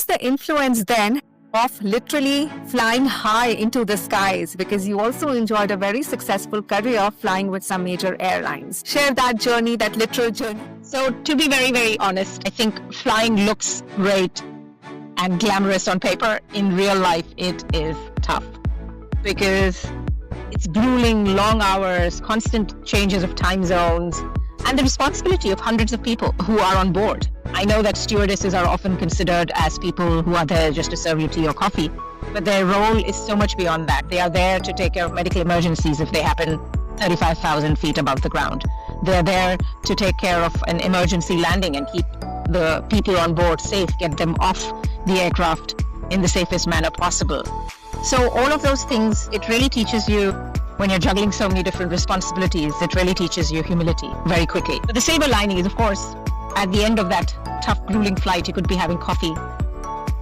was the influence then of literally flying high into the skies? Because you also enjoyed a very successful career flying with some major airlines. Share that journey, that literal journey. So to be very, very honest, I think flying looks great and glamorous on paper. In real life, it is tough because it's grueling, long hours, constant changes of time zones, and the responsibility of hundreds of people who are on board. I know that stewardesses are often considered as people who are there just to serve you tea or coffee, but their role is so much beyond that. They are there to take care of medical emergencies if they happen 35,000 feet above the ground. They're there to take care of an emergency landing and keep the people on board safe, get them off the aircraft in the safest manner possible. So all of those things, it really teaches you, when you're juggling so many different responsibilities, it really teaches you humility very quickly. But the silver lining is, of course, at the end of that tough, grueling flight, you could be having coffee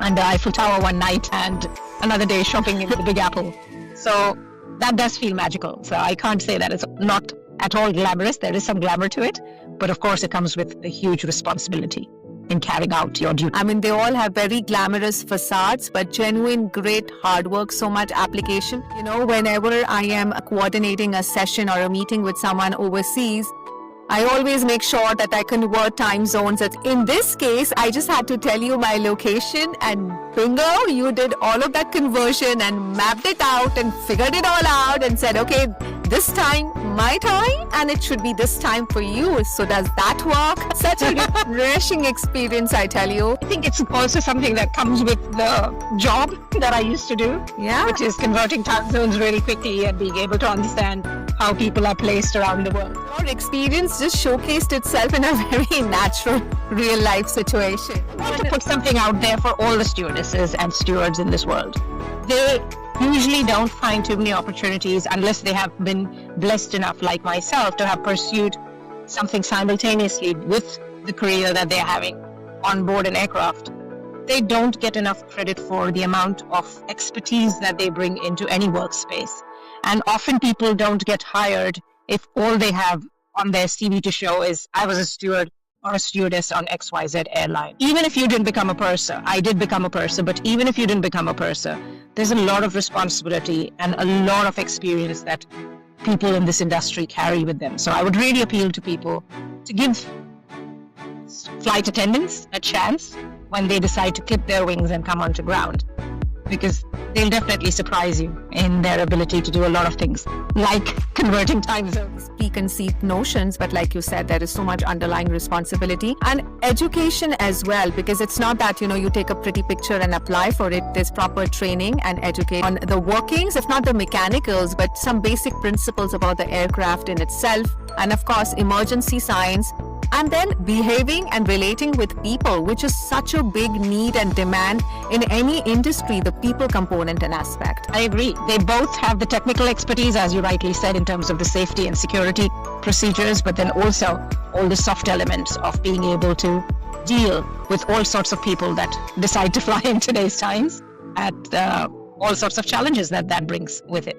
under Eiffel Tower one night and another day shopping in the Big Apple. So that does feel magical. So I can't say that it's not at all glamorous. There is some glamour to it, but of course it comes with a huge responsibility in carrying out your duty. I mean, they all have very glamorous facades, but genuine, great hard work, so much application. You know, whenever I am coordinating a session or a meeting with someone overseas, I always make sure that I convert time zones. In this case, I just had to tell you my location and bingo, you did all of that conversion and mapped it out and figured it all out and said, okay, this time, my time, and it should be this time for you. So does that work? Such a refreshing experience, I tell you. I think it's also something that comes with the job that I used to do, which is converting time zones really quickly and being able to understand how people are placed around the world. Your experience just showcased itself in a very natural, real-life situation. I want to put something out there for all the stewardesses and stewards in this world. They usually don't find too many opportunities unless they have been blessed enough, like myself, to have pursued something simultaneously with the career that they're having on board an aircraft. They don't get enough credit for the amount of expertise that they bring into any workspace. And often people don't get hired if all they have on their CV to show is, I was a steward or a stewardess on XYZ airline. Even if you didn't become a purser, I did become a purser, but even if you didn't become a purser, there's a lot of responsibility and a lot of experience that people in this industry carry with them. So I would really appeal to people to give flight attendants a chance when they decide to clip their wings and come onto ground, because they'll definitely surprise you in their ability to do a lot of things, like converting time zones. Preconceived notions, but like you said, there is so much underlying responsibility and education as well, because it's not that, you take a pretty picture and apply for it. There's proper training and education on the workings, if not the mechanicals, but some basic principles about the aircraft in itself, and of course, emergency science. And then behaving and relating with people, which is such a big need and demand in any industry, the people component and aspect. I agree. They both have the technical expertise, as you rightly said, in terms of the safety and security procedures, but then also all the soft elements of being able to deal with all sorts of people that decide to fly in today's times at all sorts of challenges that brings with it.